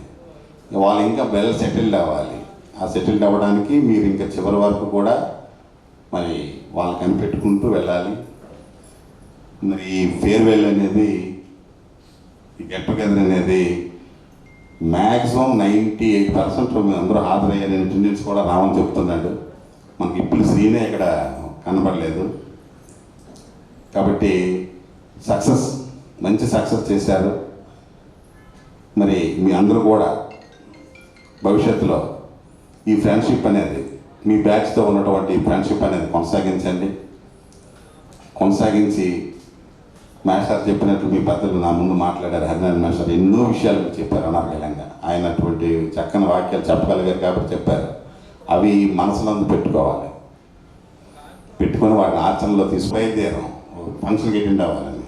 వాళ్ళు ఇంకా వెల్ సెటిల్డ్ అవ్వాలి. ఆ సెటిల్డ్ అవ్వడానికి మీరు ఇంకా చివరి వరకు కూడా మరి వాళ్ళు కనిపెట్టుకుంటూ వెళ్ళాలి. మరి ఈ ఫేర్వెల్ అనేది, ఈ గెట్ టుగెదర్ అనేది మ్యాక్సిమం 98% అందరూ హాజరయ్యారు. అటెండెన్స్ కూడా రావని చెప్తున్నాడు. మనకి ఇప్పుడు శ్రీనే ఇక్కడ కనబడలేదు. కాబట్టి మంచి సక్సెస్ చేశారు. మరి మీ అందరూ కూడా భవిష్యత్తులో ఈ ఫ్రెండ్షిప్ అనేది మీ బ్యాచ్తో ఉన్నటువంటి ఫ్రెండ్షిప్ అనేది కొనసాగించి మాస్టర్ చెప్పినట్లు మీ పెద్దలు నా ముందు మాట్లాడారు. హరినారాయణ మాస్టర్ ఎన్నో విషయాలు మీకు చెప్పారు అనర్గళంగా. ఆయన అటువంటి చక్కని వాక్యాలు చెప్పగలిగారు కాబట్టి చెప్పారు. అవి మనసులో పెట్టుకొని వాటిని ఆచరణలో తీసుకుపోయేదేరం ఫంక్షన్కి అటెండ్ అవ్వాలని.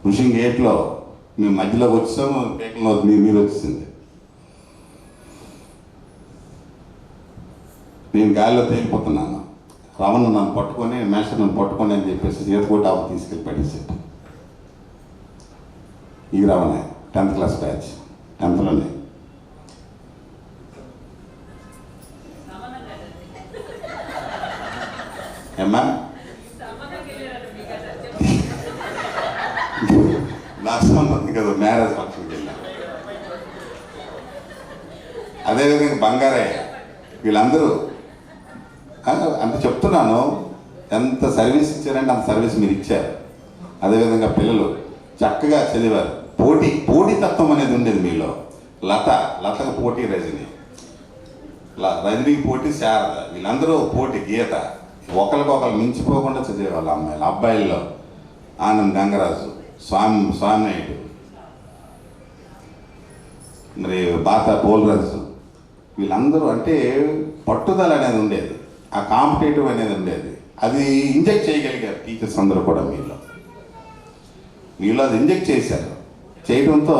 ఋషింగ్ గేట్లో మేము మధ్యలోకి వచ్చాము, పేటలో మీరు వచ్చింది. నేను గాలిలో తేలిపోతున్నాను. రమణ నన్ను పట్టుకొని, మాస్టర్ నన్ను పట్టుకొని అని చెప్పేసి ఎయిర్పోర్ట్ ఆఫ్ తీసుకెళ్ళి పడేసాడు. ఈ రమణ 10th క్లాస్ బ్యాచ్, 10thలోనే. ఏమ్మా నాకు సంబంధం కదా, మ్యారేజ్ ఫంక్షన్కి వెళ్ళాను. అదేవిధంగా బంగారయ్య, వీళ్ళందరూ అంటే చెప్తున్నాను, ఎంత సర్వీస్ ఇచ్చారంటే అంత సర్వీస్ మీరు ఇచ్చారు. అదేవిధంగా పిల్లలు చక్కగా చదివారు. పోటీతత్వం అనేది ఉండేది మీలో. లతకు పోటీ రజనీకి పోటీ శారద, వీళ్ళందరూ పోటీ గీత. ఒకరికొకరు మించిపోకుండా చదివేవాళ్ళు అమ్మాయిలు. అబ్బాయిల్లో ఆనంద్ గంగరాజు, స్వామినాయుడు, మరి బాత పోలరాజు, వీళ్ళందరూ అంటే పట్టుదల అనేది ఉండేది, ఆ కాంపిటేటివ్ అనేది ఉండేది. అది ఇంజెక్ట్ చేయగలిగారు టీచర్స్ అందరూ కూడా మీలో అది ఇంజెక్ట్ చేశారు. చేయడంతో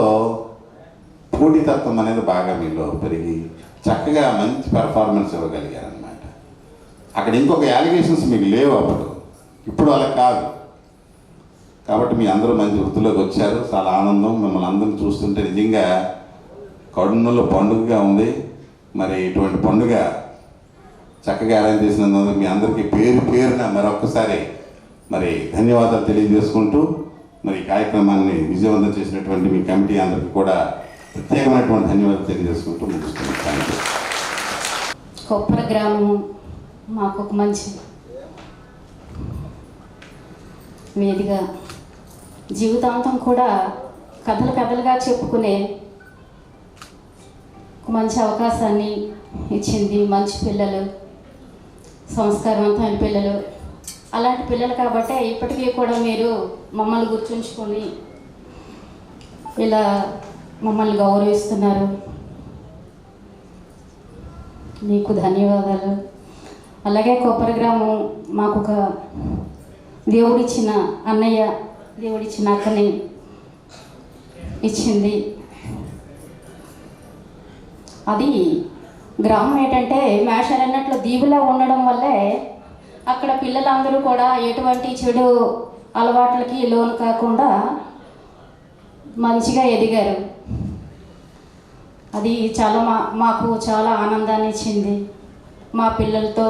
పోటీతత్వం అనేది బాగా మీలో పెరిగి చక్కగా మంచి పెర్ఫార్మెన్స్ ఇవ్వగలిగారు అనమాట. అక్కడ ఇంకొక యాలిగేషన్స్ మీకు లేవు అప్పుడు, ఇప్పుడు అలా కాదు. కాబట్టి మీ అందరూ మంచి వృత్తిలోకి వచ్చారు. చాలా ఆనందం మిమ్మల్ని అందరిని చూస్తుంటే. నిజంగా కడుపులో పండుగగా ఉంది. మరి ఇటువంటి పండుగ చక్కగా అరేంజ్ చేసినందుకు మీ అందరికీ పేరున మరొక్కసారి మరి ధన్యవాదాలు తెలియజేసుకుంటూ, మరి ఈ కార్యక్రమాన్ని విజయవంతం చేసినటువంటి మీ కమిటీ అందరికీ కూడా ప్రత్యేకమైనటువంటి ధన్యవాదాలు తెలియజేసుకుంటూ ముగిస్తున్నాను.
కొప్పర గ్రామం మాకు ఒక మంచి వేదిక, జీవితాంతం కూడా కథలుగా చెప్పుకునే ఒక మంచి అవకాశాన్ని ఇచ్చింది. మంచి పిల్లలు, సంస్కారవంతమైన పిల్లలు, అలాంటి పిల్లలు కాబట్టే ఇప్పటికీ కూడా మీరు మమ్మల్ని గుర్తుంచుకొని ఇలా మమ్మల్ని గౌరవిస్తున్నారు. మీకు ధన్యవాదాలు. అలాగే కొప్పర గ్రామం మాకు ఒక దేవుడిచ్చిన అన్నయ్య, దేవుడిచ్చిన అక్కని ఇచ్చింది. అది గ్రామం ఏంటంటే మేషర్ అన్నట్లు దీవులా ఉండడం వల్లే అక్కడ పిల్లలందరూ కూడా ఎటువంటి చెడు అలవాట్లకి లోను కాకుండా మంచిగా ఎదిగారు. అది చాలా మాకు చాలా ఆనందాన్ని ఇచ్చింది. మా పిల్లలతో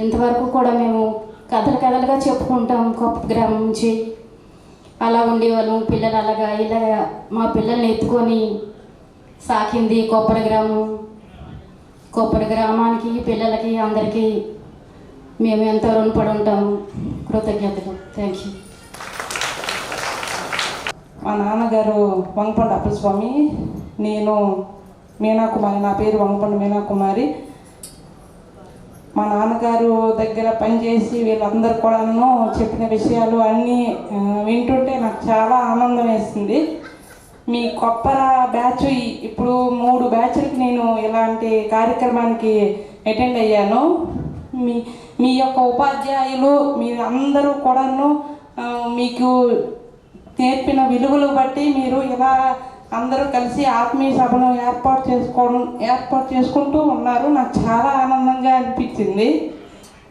ఇంతవరకు కూడా మేము కథలుగా చెప్పుకుంటాం. కొప్ప గ్రామం నుంచి అలా ఉండేవాళ్ళం. పిల్లలు అలాగా ఇలా మా పిల్లల్ని ఎత్తుకొని సాకింది కొప్పర గ్రామం. కొప్పర గ్రామానికి, పిల్లలకి, అందరికీ మేము ఎంతో రుణపడి ఉంటాము. కృతజ్ఞతలు. Thank you.
మా నాన్నగారు వంగపండు అప్పలస్వామి, నేను మీనాకుమారి. నా పేరు వంగపండు మీనాకుమారి. మా నాన్నగారు దగ్గర పనిచేసి వీళ్ళందరూ కూడాను చెప్పిన విషయాలు అన్నీ వింటుంటే నాకు చాలా ఆనందం వేస్తుంది. మీ కొప్పర బ్యాచ్ ఇప్పుడు 3 బ్యాచ్లకి నేను ఇలాంటి కార్యక్రమానికి అటెండ్ అయ్యాను. మీ యొక్క ఉపాధ్యాయులు మీరు అందరూ కూడాను మీకు నేర్పిన విలువలు బట్టి మీరు ఇలా అందరూ కలిసి ఆత్మీయ సభను ఏర్పాటు చేసుకుంటూ ఉన్నారు. నాకు చాలా ఆనందంగా అనిపించింది.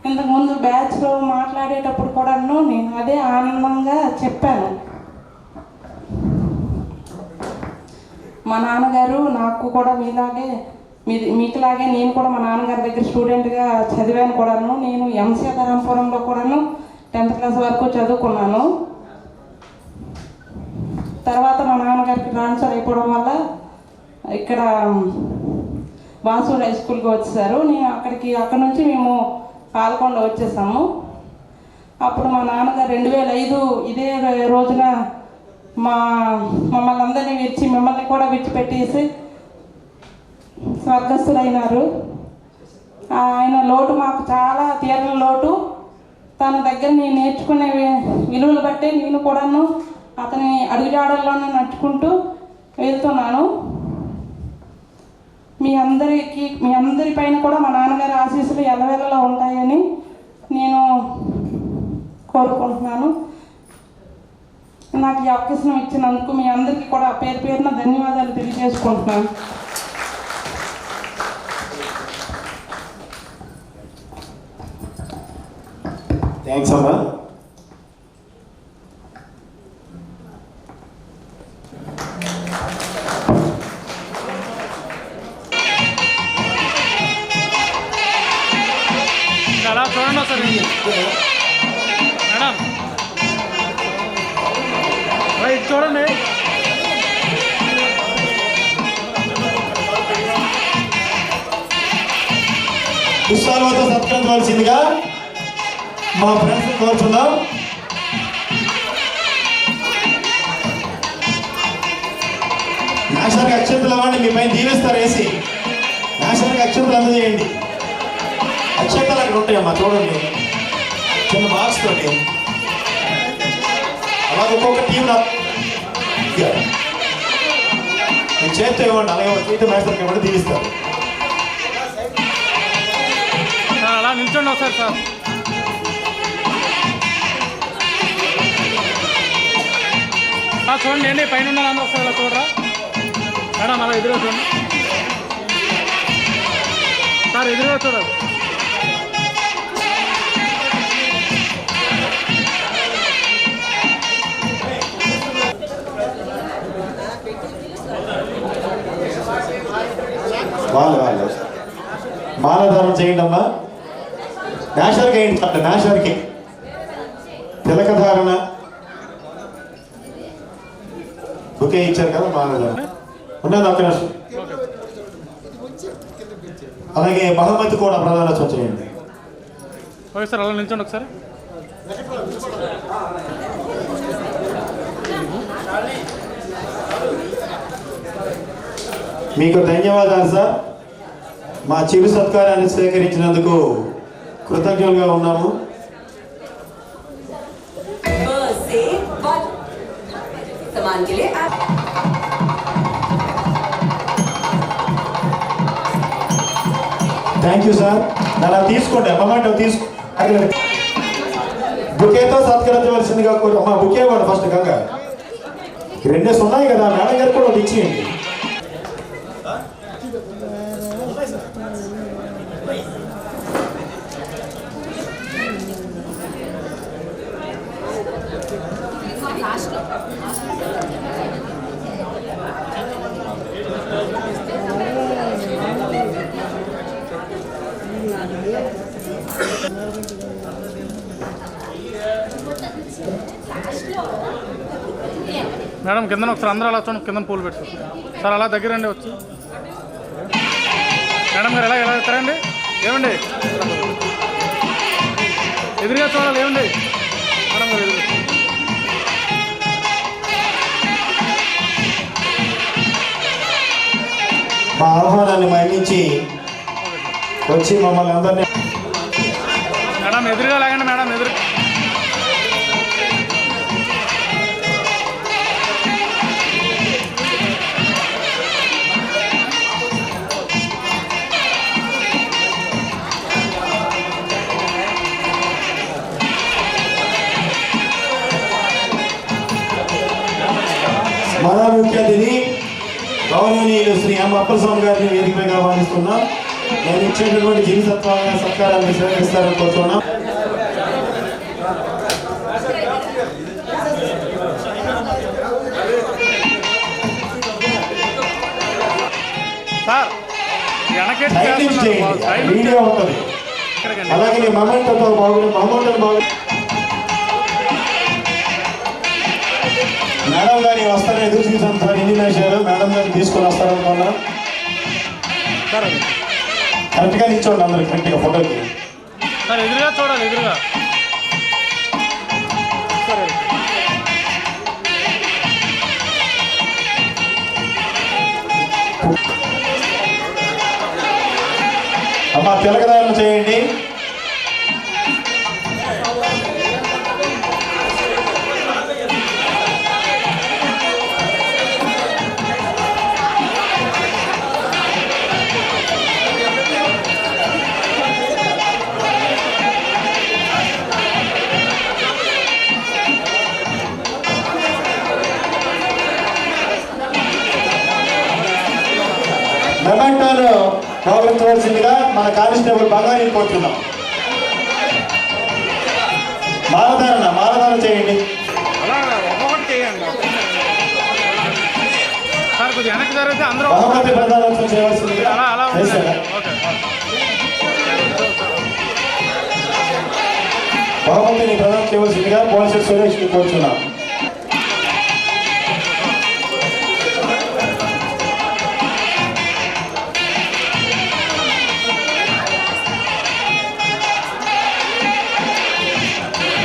ఇంతకుముందు బ్యాచ్లో మాట్లాడేటప్పుడు కూడాను నేను అదే ఆనందంగా చెప్పాను. మా నాన్నగారు నాకు కూడా మీకులాగే నేను కూడా మా నాన్నగారి దగ్గర స్టూడెంట్గా చదివాను కూడాను. నేను ఎంసీ ధరంపురంలో కూడాను 10th క్లాస్ వరకు చదువుకున్నాను. తర్వాత మా నాన్నగారికి ట్రాన్స్ఫర్ అయిపోవడం వల్ల ఇక్కడ వాసూర్ హై స్కూల్కి వచ్చేసారు. నేను అక్కడి నుంచి మేము పాల్కొండ వచ్చేసాము. అప్పుడు మా నాన్నగారు 2005 ఇదే రోజున మమ్మల్ని అందరినీ మిమ్మల్ని కూడా విడిచిపెట్టేసి స్వర్గస్థులైనారు. ఆయన లోటు మాకు చాలా తీరని లోటు. తన దగ్గర నేను నేర్చుకునే విలువలు బట్టే నేను కూడాను అతని అడుగుజాడల్లోనే నడుచుకుంటూ వెళ్తున్నాను. మీ అందరి పైన కూడా మా నాన్నగారి ఆశీస్సులు ఎల్లవేళలా ఉంటాయని నేను కోరుకుంటున్నాను. నాకు ఈ అవకాశం ఇచ్చినందుకు మీ అందరికీ కూడా పేరు పేరున ధన్యవాదాలు తెలియజేసుకుంటున్నాను.
థ్యాంక్స్ అమ్మా.
అలా చూడండి సార్ మేడం, రైట్ చూడండి.
పుష్పాలతో సత్కరించవలసిందిగా మా ఫ్రెండ్స్ కోరుచున్నాం. నాశానికి అక్షంతలు అవ్వండి, మీ పైన దీవిస్తారు వేసి నాశానికి అక్షంతలు అందజేయండి. అక్షంతలు అక్కడ ఉంటాయమ్మా, చూడండి చిన్న బాక్స్ తోటి. అలాగే ఒక్కొక్క టీం మీ చేతితో ఇవ్వండి, అలాగే చేతి మేస్టర్కి ఇవ్వండి, దీవిస్తారు.
అలా నిల్చోండి ఒకసారి సార్. చూడండి ఏంటి పైన ఉన్న అందరూ ఒకసారి అలా చూడరా మేడం, అలా ఎదురుగా చూడండి సార్, ఎదురుగా చూడాలి.
వాళ్ళు మాలధారణ చేయండి అమ్మా. నాషర్కి అయింది అట్లా, నాషర్కి తిలకధారణ బుకే ఇచ్చారు కదా మాలధారణ ఉన్నది ఒక్క నిమిషం. అలాగే బహుమతి కూడా ప్రధానోత్సవం చేయండి.
ఓకే సార్, అలా నిల్చోండి ఒకసారి.
మీకు ధన్యవాదాలు సార్. మా చిరు సత్కారాన్ని స్వీకరించినందుకు కృతజ్ఞులుగా ఉన్నాము. Thank you sir. అలా తీసుకోండి అమ్మమాట, తీసుకో. బుకేతో సత్కరించవలసిందిగా అమ్మా, బుకే వాడు ఫస్ట్ గంగా రెండేసి ఉన్నాయి కదా, మేడం గారు కూడా ఒకటి ఇచ్చేయండి.
మేడం కింద ఒకసారి అందరూ అలా చూడండి, కింద పూలు పెట్టారు సార్. అలా దగ్గరండి వచ్చి మేడం గారు ఎలా వెళ్తారండి? ఏమండి ఎదురుగా చూడాలి, ఏమండి మేడం గారు ఎదురు.
మా ఆహ్వానాన్ని మన్నించి వచ్చి మమ్మల్ని అందరినీ
మేడం ఎదురుగా లాగండి, మేడం ఎదురు.
మన ముఖ్య అతిథి గౌరవనీయులు శ్రీ ఎం అప్పలస్వామి గారిని వేదికగా ఆహ్వానిస్తున్నాం. నేను ఇచ్చేటటువంటి జీవి సత్కారాన్ని స్వీకరిస్తారని కోరుతున్నాం.
సార్
వీడియో ఉంటుంది, అలాగే మొమెంటో బాగుంది. మేడం గారి వస్తారని ఎదురు చూసాం సార్. ఎన్ని నిమిషాలు మేడం గారిని తీసుకొని వస్తారనుకున్నాం. కరెక్ట్గా నిల్చోండి అందరు, కరెక్ట్గా ఫోటోకి.
సార్ ఎదురుగా చూడాలి, ఎదురుగా.
అమ్మ తిలకదారులు చేయండి. మెమెంటోను గౌరవించవలసిందిగా మన కానిస్టేబుల్ బంగారీ కోరుతున్నాం. మాలధారణ చేయండి.
అలా ఒక్కొక్కటి చేయండి సార్. కొద్దిగా వెనక్కి జరిగితే అందరూ
బహుమతి ప్రదానం చేయవలసిందిగా.
అలా అలా ఓకే.
బహుమతిని ప్రదానం చేయవలసిందిగా పోలీసు సురేష్ని కోరుతున్నాం.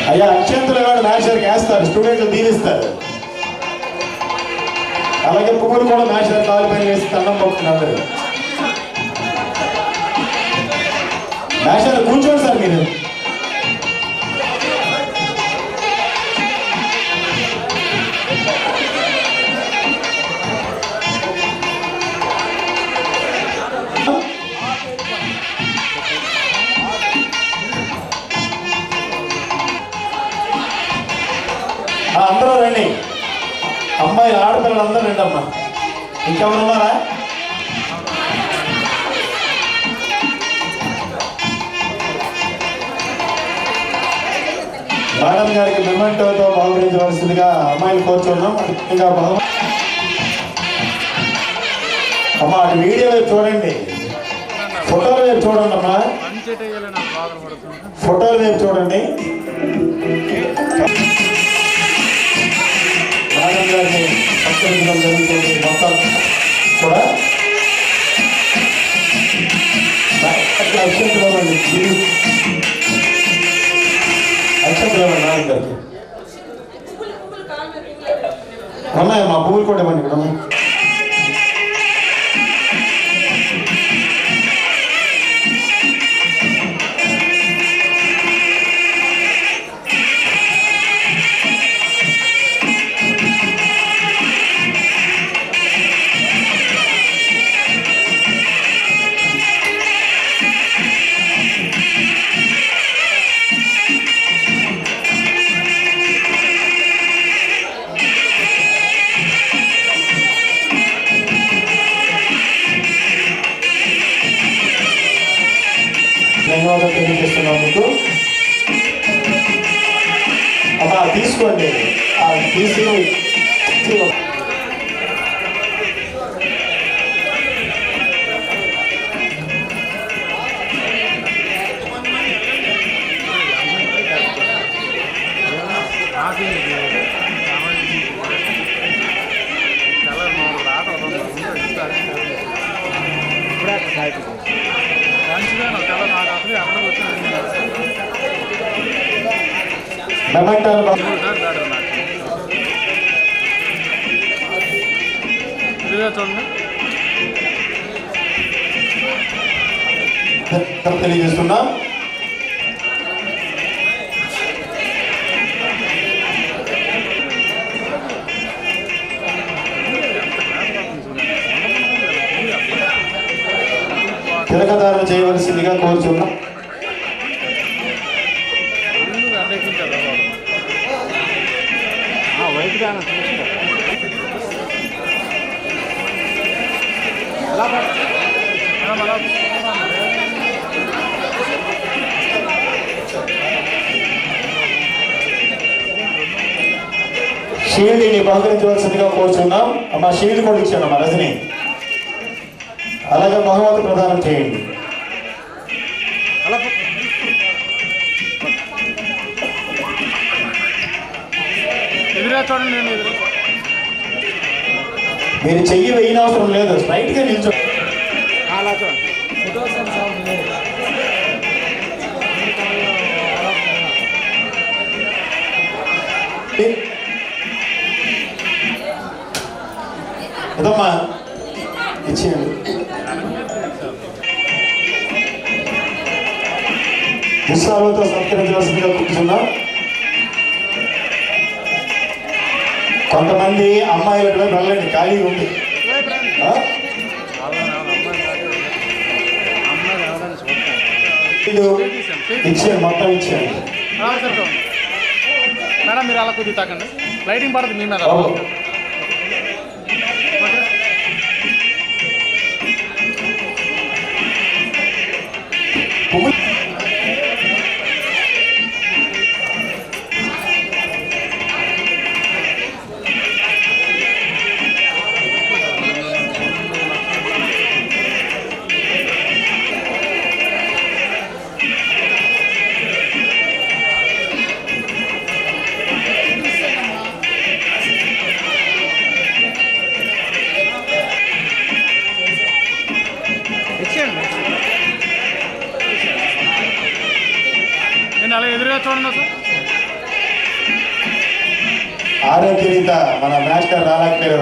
అయ్యా అక్షంతలు కూడా మ్యాషర్కి వేస్తారు, స్టూడెంట్లు దీవిస్తారు. అలాగే పువ్వులు కూడా మ్యాషర్ కాలు పైన వేసి అన్నం పోతున్నారు. మ్యాషర్ కూర్చోండి సార్ మీరు. అందరూ రండి. అమ్మాయి ఆడపిల్లలు అందరూ రండి అమ్మా. ఇంకెవరు ఉన్నారా? మేడం గారికి మెమెంటోతో బహుకరించవలసిందిగా అమ్మాయిలు కోరుచున్నాం. ఇంకా అమ్మా అటు వీడియో వైపు చూడండి, ఫోటోల వైపు చూడండి అమ్మా, ఫోటోల వైపు చూడండి. మేడం గారిని సత్కరించడం జరుగుతుంది. మొత్తం కూడా అక్షంతలు ఇవ్వండి. అక్షంతలు ఇవ్వండి మేడం గారికి. ఉన్నాయమ్మా పువ్వులు కూడా ఇవ్వండి. ఇక్కడ ఉన్నాయి. ధన్యవాదాలు తెలియజేస్తున్నాం మీకు. అమ్మా తీసుకోండి, తీసి తెలియజేస్తున్నాం. తిలకదారులు చేయవలసిందిగా కోరుచున్నాం. షీల్డ్ని బహుకరించవలసిందిగా కోరుచున్నాం. అమ్మా షీల్డ్ కూడా ఇచ్చాను అమ్మా రజని. అలాగే బహుమతి ప్రదానం చేయండి. మీరు చెయ్యి వేయని అవసరం లేదు, స్ట్రైట్ గా నిల్చో. ఇదమ్మా ఇచ్చేయండి. విశ్వాలతో సత్కరించవలసిందిగా కూర్చున్నాం. కొంతమంది అమ్మాయిల వెళ్ళండి, ఖాళీగా ఉంది. ఇచ్చాను, మొత్తం ఇచ్చాను.
మేడం మీరు అలా కొద్దిగా తాకండి, లైటింగ్ పడుతుంది మీ మీద. నేను అలా ఎదురుగా చూడండి సార్.
ఆరోగ్యరీత మన మాస్టర్ రాలాక్పేరు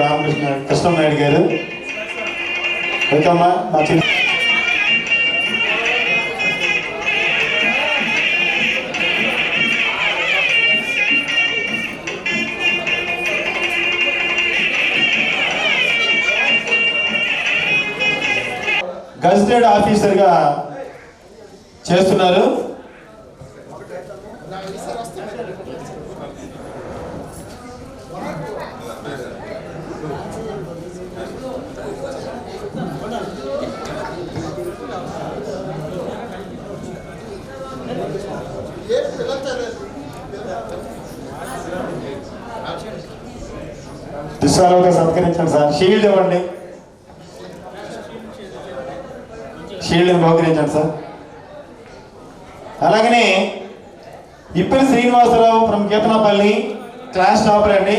కృష్ణనాయుడు గారు. వెల్కమ్మా. మా చిన్న గజిటెడ్ ఆఫీసర్గా చేస్తున్నారు. దుస్సాలతో సత్కరించండి సార్. షీల్డ్ ఇవ్వండి, షీల్డ్ని బహుకరించండి సార్. అలాగనే ఇప్పటి శ్రీనివాసరావు ఫ్రమ్ కేతనాపల్లి, క్లాస్ టాపర్ అండి.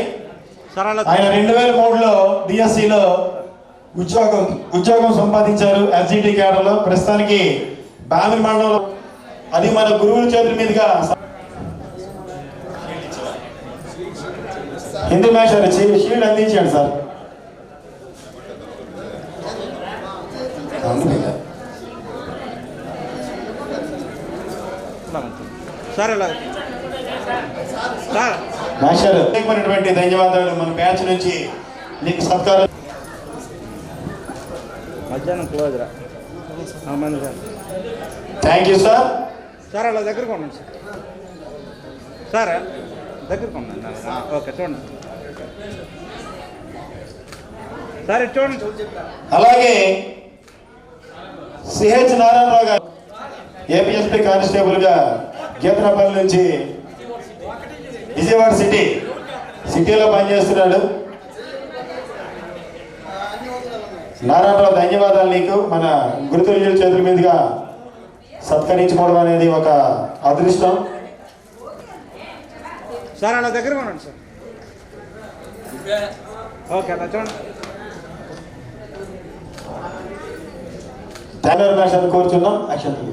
ఆయన 2003లో డిఎస్సిలో ఉద్యోగం సంపాదించారు ఎస్జిటి కేడర్లో. ప్రస్తుతానికి బామి మండలంలో, అది మన గురువుల చేతుల మీదుగా హిందీ మాస్టర్ షీల్డ్ అందించాడు సార్. మాస్టర్ ధన్యవాదాలు. మన బ్యాచ్ నుంచి నీకు సత్కారం.
మధ్యాహ్నం క్లోజ్ రా.
Thank you sir.
సార్ అలా దగ్గరకు ఉండండి సార్. సార్ దగ్గరకు ఉండండి. ఓకే చూడండి సార్, ఇది చూడండి.
అలాగే సిహెచ్ నారాయణరావు గారు ఏపీఎస్పీ కానిస్టేబుల్గా గీతనపల్లి నుంచి విజయవాడ సిటీలో పనిచేస్తున్నాడు. నారాయణరావు ధన్యవాదాలు నీకు. మన గురుతుల్యుల చేతుల మీదుగా సత్కరించుకోవడం అనేది ఒక అదృష్టం.
సార్ అలా దగ్గర ఉండండి సార్. ఓకే అలా చూడండి.
ధన్యవాదాలు కోరుచున్నాం. అక్షంతలు